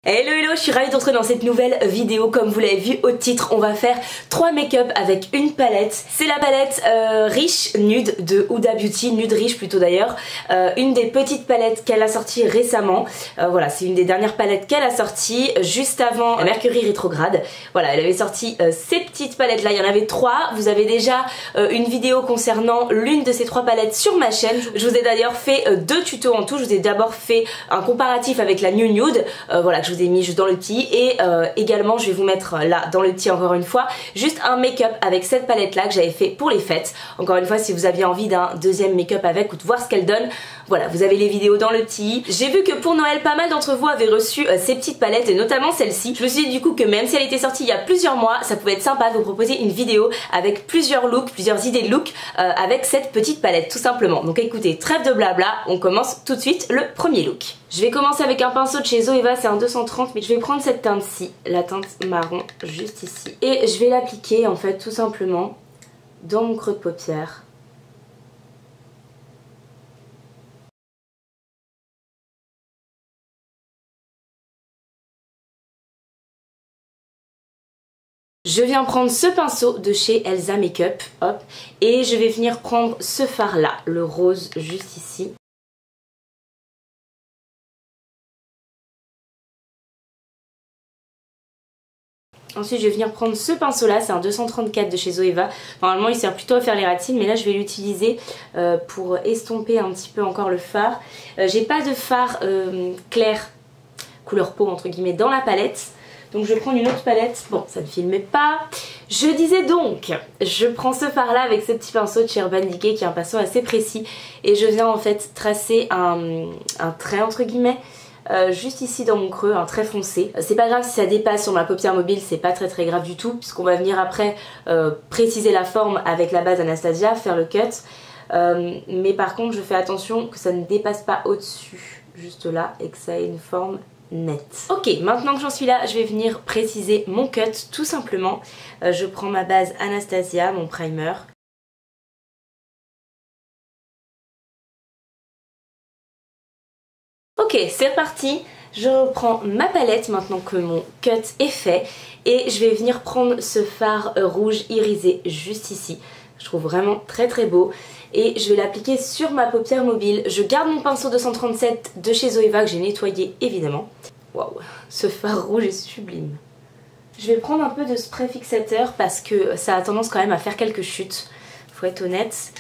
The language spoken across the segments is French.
Hello hello, je suis ravie de vous retrouver dans cette nouvelle vidéo. Comme vous l'avez vu au titre, on va faire 3 make-up avec une palette. C'est la palette Riche Nude de Huda Beauty, Nude Riche plutôt d'ailleurs. Une des petites palettes qu'elle a sorties récemment. Voilà, c'est une des dernières palettes qu'elle a sorties juste avant Mercury rétrograde. Voilà, elle avait sorti ces petites palettes là, il y en avait 3. Vous avez déjà une vidéo concernant l'une de ces 3 palettes sur ma chaîne. Je vous ai d'ailleurs fait 2 tutos en tout. Je vous ai d'abord fait un comparatif avec la New Nude, voilà, que je vous ai mis juste dans le petit, et également je vais vous mettre là dans le petit encore une fois juste un make-up avec cette palette là que j'avais fait pour les fêtes. Encore une fois, si vous aviez envie d'un deuxième make-up avec ou de voir ce qu'elle donne, voilà, vous avez les vidéos dans le petit. J'ai vu que pour Noël pas mal d'entre vous avaient reçu ces petites palettes et notamment celle-ci. Je me suis dit du coup que même si elle était sortie il y a plusieurs mois, ça pouvait être sympa de vous proposer une vidéo avec plusieurs looks, plusieurs idées de look avec cette petite palette tout simplement. Donc écoutez, trêve de blabla, on commence tout de suite le premier look. Je vais commencer avec un pinceau de chez Zoeva, c'est un 230, mais je vais prendre cette teinte-ci, la teinte marron juste ici. Et je vais l'appliquer en fait tout simplement dans mon creux de paupière. Je viens prendre ce pinceau de chez Elsa Makeup, hop, et je vais venir prendre ce fard là, le rose juste ici. Ensuite je vais venir prendre ce pinceau là, c'est un 234 de chez Zoeva. Normalement il sert plutôt à faire les racines, mais là je vais l'utiliser pour estomper un petit peu encore le fard. J'ai pas de fard clair, couleur peau entre guillemets, dans la palette. Donc je vais prendre une autre palette. Bon, ça ne filmait pas. Je disais donc, je prends ce fard là avec ce petit pinceau de chez Urban Decay qui est un pinceau assez précis. Et je viens en fait tracer un trait entre guillemets. Juste ici dans mon creux, un trait foncé. C'est pas grave si ça dépasse sur ma paupière mobile, c'est pas très grave du tout, puisqu'on va venir après préciser la forme avec la base Anastasia, faire le cut. Mais par contre je fais attention que ça ne dépasse pas au-dessus, juste là, et que ça ait une forme nette. Ok, maintenant que j'en suis là, je vais venir préciser mon cut tout simplement. Je prends ma base Anastasia, mon primer. Ok, c'est reparti. Je reprends ma palette maintenant que mon cut est fait et je vais venir prendre ce fard rouge irisé juste ici. Je trouve vraiment très beau et je vais l'appliquer sur ma paupière mobile. Je garde mon pinceau 237 de chez Zoeva que j'ai nettoyé évidemment. Waouh, ce fard rouge est sublime. Je vais prendre un peu de spray fixateur parce que ça a tendance quand même à faire quelques chutes, faut être honnête.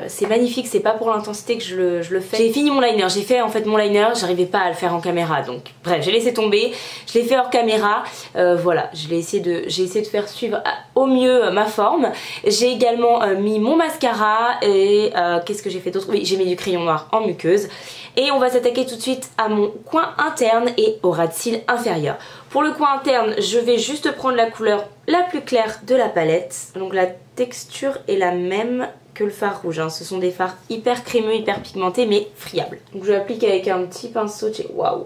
C'est magnifique, c'est pas pour l'intensité que je le fais. J'ai fini mon liner, j'ai fait en fait mon liner, j'arrivais pas à le faire en caméra, donc bref, j'ai laissé tomber, je l'ai fait hors caméra, voilà, j'ai essayé de faire suivre au mieux ma forme. J'ai également mis mon mascara et qu'est-ce que j'ai fait d'autre? Oui, j'ai mis du crayon noir en muqueuse. Et on va s'attaquer tout de suite à mon coin interne et au ras de cils inférieur. Pour le coin interne, je vais juste prendre la couleur la plus claire de la palette. Donc la texture est la même que le fard rouge, hein. Ce sont des fards hyper crémeux, hyper pigmentés mais friables. Donc je l'applique avec un petit pinceau de chez... Waouh.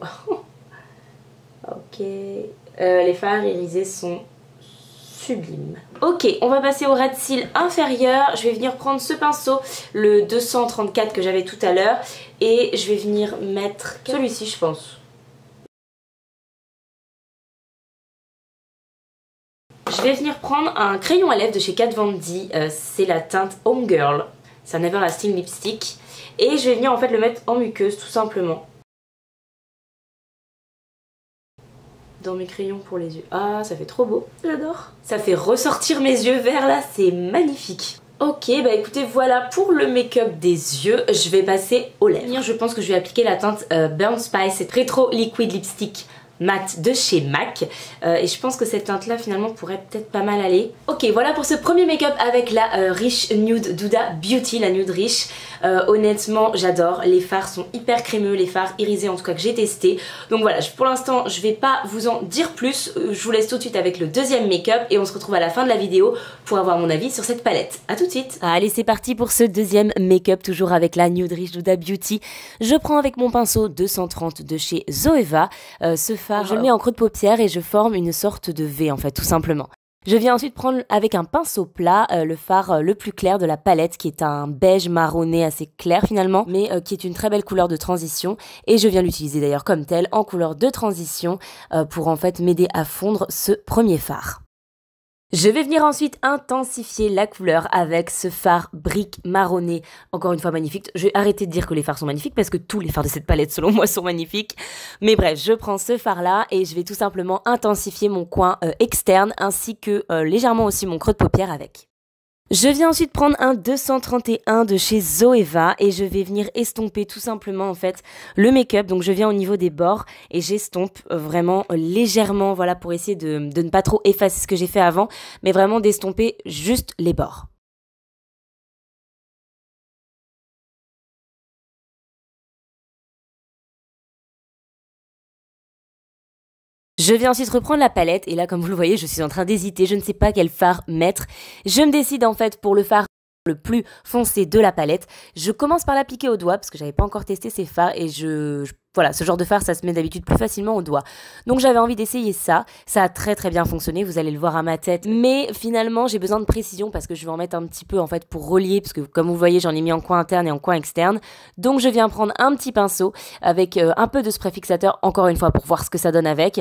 Ok. Les fards irisés sont sublimes. Ok, on va passer au ras de cils inférieur. Je vais venir prendre ce pinceau, le 234 que j'avais tout à l'heure, et je vais venir mettre celui-ci je pense. Je vais venir prendre un crayon à lèvres de chez Kat Von D, c'est la teinte Homegirl, c'est un Everlasting Lipstick, et je vais venir en fait le mettre en muqueuse tout simplement. Dans mes crayons pour les yeux. Ah, ça fait trop beau, j'adore. Ça fait ressortir mes yeux verts là, c'est magnifique. Ok, bah écoutez, voilà pour le make-up des yeux. Je vais passer aux lèvres. Je pense que je vais appliquer la teinte Burn Spice, c'est Retro Liquid Lipstick mat de chez MAC et je pense que cette teinte là finalement pourrait peut-être pas mal aller. Ok, voilà pour ce premier make-up avec la Riche Nude d'Huda Beauty, la Nude Riche. Honnêtement j'adore, les fards sont hyper crémeux, les fards irisés en tout cas que j'ai testé. Donc voilà, pour l'instant je vais pas vous en dire plus, je vous laisse tout de suite avec le deuxième make-up et on se retrouve à la fin de la vidéo pour avoir mon avis sur cette palette. A tout de suite. Allez, c'est parti pour ce deuxième make-up, toujours avec la Nude Riche d'Huda Beauty. Je prends avec mon pinceau 230 de chez Zoeva ce fard, je le mets en creux de paupière et je forme une sorte de V en fait tout simplement. Je viens ensuite prendre avec un pinceau plat le fard le plus clair de la palette qui est un beige marronné assez clair finalement mais qui est une très belle couleur de transition et je viens l'utiliser d'ailleurs comme tel en couleur de transition pour en fait m'aider à fondre ce premier fard. Je vais venir ensuite intensifier la couleur avec ce fard brique marronné, encore une fois magnifique. Je vais arrêter de dire que les fards sont magnifiques parce que tous les fards de cette palette selon moi sont magnifiques. Mais bref, je prends ce fard là et je vais tout simplement intensifier mon coin externe ainsi que légèrement aussi mon creux de paupière avec. Je viens ensuite prendre un 231 de chez Zoeva et je vais venir estomper tout simplement en fait le make-up. Donc je viens au niveau des bords et j'estompe vraiment légèrement, voilà, pour essayer de ne pas trop effacer ce que j'ai fait avant, mais vraiment d'estomper juste les bords. Je vais ensuite reprendre la palette et là comme vous le voyez je suis en train d'hésiter, je ne sais pas quel fard mettre. Je me décide en fait pour le fard le plus foncé de la palette. Je commence par l'appliquer au doigt parce que j'avais pas encore testé ces fards et voilà, ce genre de fard ça se met d'habitude plus facilement au doigt. Donc j'avais envie d'essayer ça. Ça a très bien fonctionné, vous allez le voir à ma tête. Mais finalement j'ai besoin de précision parce que je vais en mettre un petit peu en fait pour relier parce que comme vous le voyez j'en ai mis en coin interne et en coin externe. Donc je viens prendre un petit pinceau avec un peu de spray fixateur encore une fois pour voir ce que ça donne avec.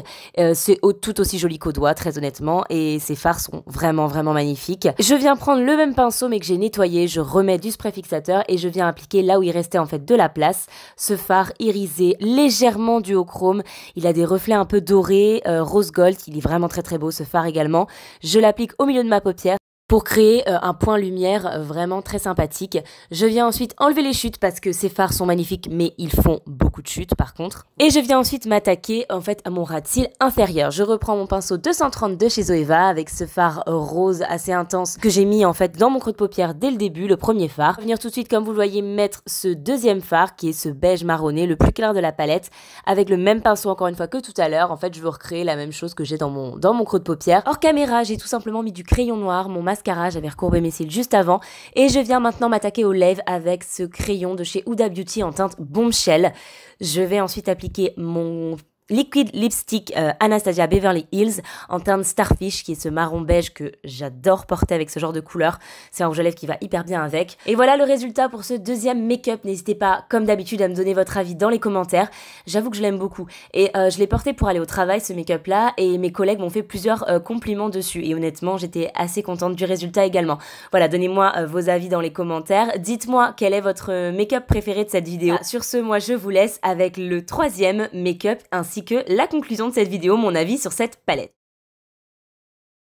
C'est tout aussi joli qu'au doigt très honnêtement et ces fards sont vraiment magnifiques. Je viens prendre le même pinceau mais que j'ai nettoyé, je remets du spray fixateur et je viens appliquer là où il restait en fait de la place ce fard irisé légèrement duochrome. Il a des reflets un peu dorés, rose gold. Il est vraiment très beau ce fard également. Je l'applique au milieu de ma paupière pour créer un point lumière vraiment très sympathique. Je viens ensuite enlever les chutes parce que ces fards sont magnifiques mais ils font beaucoup de chutes par contre. Et je viens ensuite m'attaquer en fait à mon ras de cils inférieur. Je reprends mon pinceau 232 chez Zoeva avec ce fard rose assez intense que j'ai mis en fait dans mon creux de paupière dès le début, le premier fard. Je vais venir tout de suite comme vous le voyez mettre ce deuxième fard qui est ce beige marronné, le plus clair de la palette avec le même pinceau encore une fois que tout à l'heure. En fait je veux recréer la même chose que j'ai dans mon creux de paupière. Hors caméra j'ai tout simplement mis du crayon noir, mon mascara, j'avais recourbé mes cils juste avant et je viens maintenant m'attaquer aux lèvres avec ce crayon de chez Huda Beauty en teinte Bombshell. Je vais ensuite appliquer mon Liquid Lipstick Anastasia Beverly Hills en teinte Starfish qui est ce marron beige que j'adore porter avec ce genre de couleur. C'est un rouge à lèvres qui va hyper bien avec. Et voilà le résultat pour ce deuxième make-up. N'hésitez pas comme d'habitude à me donner votre avis dans les commentaires. J'avoue que je l'aime beaucoup. Et je l'ai porté pour aller au travail ce make-up là et mes collègues m'ont fait plusieurs compliments dessus. Et honnêtement j'étais assez contente du résultat également. Voilà, donnez-moi vos avis dans les commentaires. Dites-moi quel est votre make-up préféré de cette vidéo. Sur ce, moi je vous laisse avec le troisième make-up ainsi que la conclusion de cette vidéo, mon avis sur cette palette.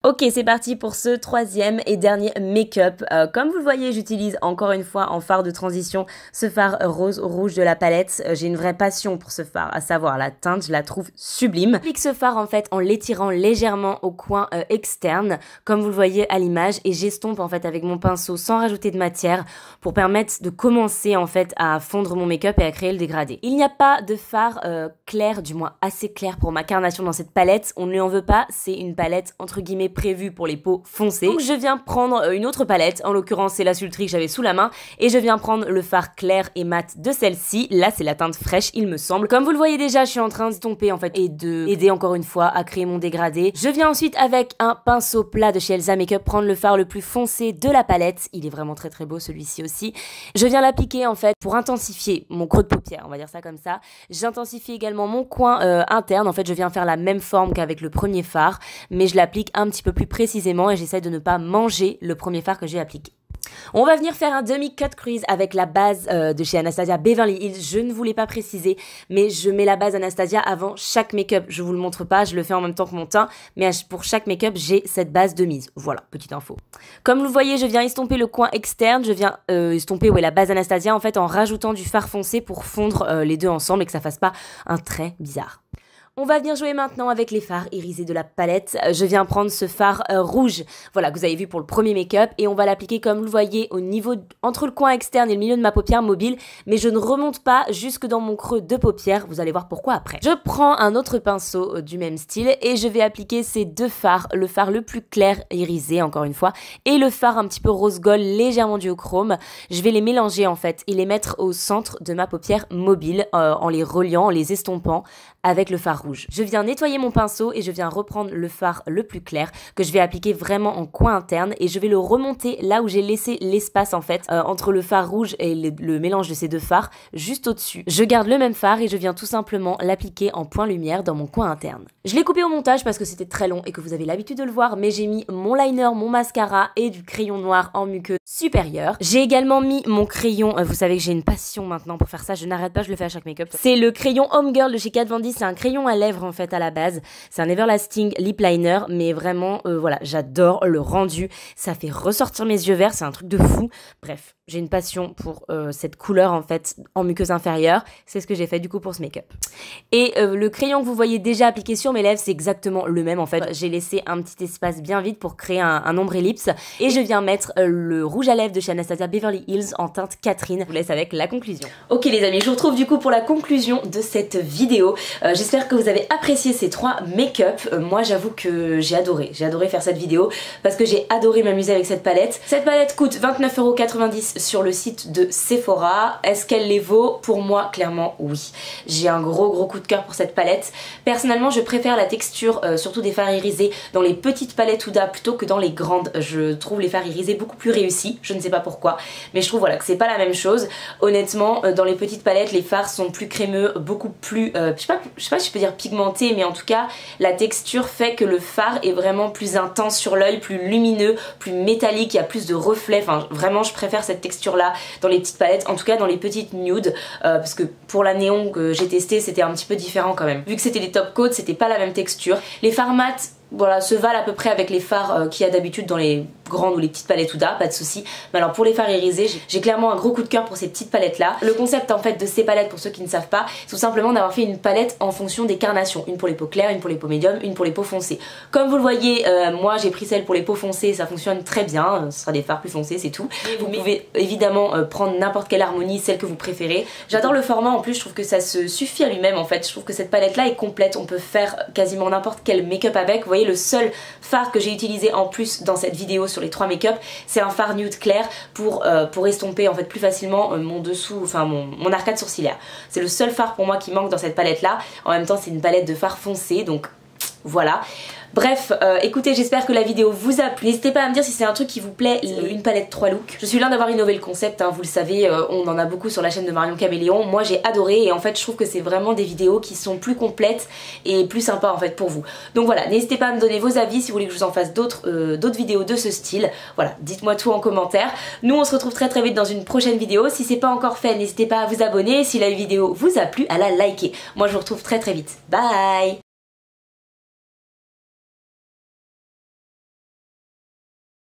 Ok, c'est parti pour ce troisième et dernier make-up. Comme vous le voyez, j'utilise encore une fois en fard de transition ce fard rose rouge de la palette. J'ai une vraie passion pour ce fard, à savoir la teinte, je la trouve sublime. J'applique ce fard en fait en l'étirant légèrement au coin externe, comme vous le voyez à l'image, et j'estompe en fait avec mon pinceau sans rajouter de matière pour permettre de commencer en fait à fondre mon make-up et à créer le dégradé. Il n'y a pas de fard clair, du moins assez clair pour ma carnation dans cette palette. On ne lui en veut pas, c'est une palette entre guillemets prévu pour les peaux foncées. Donc je viens prendre une autre palette, en l'occurrence c'est la Sultry que j'avais sous la main, et je viens prendre le fard clair et mat de celle-ci. Là c'est la teinte fraîche il me semble. Comme vous le voyez déjà, je suis en train de tomber en fait et de aider encore une fois à créer mon dégradé. Je viens ensuite avec un pinceau plat de chez Elsa Makeup prendre le fard le plus foncé de la palette. Il est vraiment très beau celui-ci aussi. Je viens l'appliquer en fait pour intensifier mon creux de paupière, on va dire ça comme ça. J'intensifie également mon coin interne. En fait je viens faire la même forme qu'avec le premier fard, mais je l'applique un petit peu plus précisément et j'essaie de ne pas manger le premier fard que j'ai appliqué. On va venir faire un demi-cut crease avec la base de chez Anastasia Beverly Hills. Je ne vous l'ai pas précisé, mais je mets la base Anastasia avant chaque make-up. Je vous le montre pas, je le fais en même temps que mon teint, mais pour chaque make-up, j'ai cette base de mise. Voilà, petite info. Comme vous le voyez, je viens estomper le coin externe, je viens estomper la base Anastasia en fait en rajoutant du fard foncé pour fondre les deux ensemble et que ça fasse pas un trait bizarre. On va venir jouer maintenant avec les fards irisés de la palette. Je viens prendre ce fard rouge, voilà, que vous avez vu pour le premier make-up, et on va l'appliquer comme vous le voyez au niveau entre le coin externe et le milieu de ma paupière mobile, mais je ne remonte pas jusque dans mon creux de paupière, vous allez voir pourquoi après. Je prends un autre pinceau du même style et je vais appliquer ces deux fards, le fard le plus clair irisé encore une fois, et le fard un petit peu rose gold légèrement duochrome. Je vais les mélanger en fait et les mettre au centre de ma paupière mobile en les reliant, en les estompant avec le fard rouge. Je viens nettoyer mon pinceau et je viens reprendre le fard le plus clair que je vais appliquer vraiment en coin interne et je vais le remonter là où j'ai laissé l'espace en fait entre le fard rouge et le mélange de ces deux fards juste au-dessus. Je garde le même fard et je viens tout simplement l'appliquer en point lumière dans mon coin interne. Je l'ai coupé au montage parce que c'était très long et que vous avez l'habitude de le voir, mais j'ai mis mon liner, mon mascara et du crayon noir en muqueux supérieur. J'ai également mis mon crayon, vous savez que j'ai une passion maintenant pour faire ça, je n'arrête pas, je le fais à chaque make-up. C'est le crayon Homegirl de chez Kat Von D, c'est un crayon à lèvres en fait à la base. C'est un Everlasting Lip Liner, mais vraiment, voilà, j'adore le rendu. Ça fait ressortir mes yeux verts, c'est un truc de fou. Bref, j'ai une passion pour cette couleur en fait en muqueuse inférieure. C'est ce que j'ai fait du coup pour ce make-up. Et le crayon que vous voyez déjà appliqué sur mes lèvres, c'est exactement le même en fait. J'ai laissé un petit espace bien vide pour créer un ombre ellipse. Et je viens mettre le rouge à lèvres de chez Anastasia Beverly Hills en teinte Catherine. Je vous laisse avec la conclusion. Ok les amis, je vous retrouve du coup pour la conclusion de cette vidéo. J'espère que vous avez apprécié ces 3 make-up. Moi j'avoue que j'ai adoré faire cette vidéo parce que j'ai adoré m'amuser avec cette palette. Cette palette coûte 29,90 € sur le site de Sephora. Est-ce qu'elle les vaut? Pour moi clairement oui. J'ai un gros coup de cœur pour cette palette. Personnellement je préfère la texture surtout des fards irisés dans les petites palettes Huda plutôt que dans les grandes. Je trouve les fards irisés beaucoup plus réussis, je ne sais pas pourquoi, mais je trouve voilà que c'est pas la même chose. Honnêtement dans les petites palettes les fards sont plus crémeux, beaucoup plus je sais pas si je peux dire pigmentés, mais en tout cas la texture fait que le fard est vraiment plus intense sur l'œil, plus lumineux, plus métallique, il y a plus de reflets. Enfin vraiment je préfère cette texture là dans les petites palettes, en tout cas dans les petites nudes, parce que pour la néon que j'ai testé c'était un petit peu différent quand même. Vu que c'était les top coats, c'était pas la même texture. Les fards mat voilà, se valent à peu près avec les fards qu'il y a d'habitude dans les grandes ou les petites palettes Huda, pas de souci. Mais alors pour les fards irisés, j'ai clairement un gros coup de cœur pour ces petites palettes là. Le concept en fait de ces palettes, pour ceux qui ne savent pas, c'est tout simplement d'avoir fait une palette en fonction des carnations. Une pour les peaux claires, une pour les peaux médiums, une pour les peaux foncées. Comme vous le voyez, moi j'ai pris celle pour les peaux foncées, ça fonctionne très bien. Ce sera des fards plus foncés, c'est tout. Vous pouvez évidemment prendre n'importe quelle harmonie, celle que vous préférez. J'adore le format en plus, je trouve que ça se suffit à lui-même en fait. Je trouve que cette palette là est complète, on peut faire quasiment n'importe quel make-up avec. Vous voyez, le seul fard que j'ai utilisé en plus dans cette vidéo sur les 3 make-up, c'est un fard nude clair pour estomper en fait plus facilement mon dessous, enfin mon arcade sourcilière. C'est le seul fard pour moi qui manque dans cette palette là. En même temps c'est une palette de fard foncé, donc voilà. Bref, écoutez, j'espère que la vidéo vous a plu. N'hésitez pas à me dire si c'est un truc qui vous plaît, une palette 3 looks. Je suis loin d'avoir innové le concept, hein, vous le savez, on en a beaucoup sur la chaîne de Marion Caméléon. Moi j'ai adoré et en fait je trouve que c'est vraiment des vidéos qui sont plus complètes et plus sympas en fait pour vous. Donc voilà, n'hésitez pas à me donner vos avis si vous voulez que je vous en fasse d'autres vidéos de ce style. Voilà, dites-moi tout en commentaire. Nous on se retrouve très vite dans une prochaine vidéo. Si c'est pas encore fait, n'hésitez pas à vous abonner. Si la vidéo vous a plu, à la liker. Moi je vous retrouve très vite. Bye!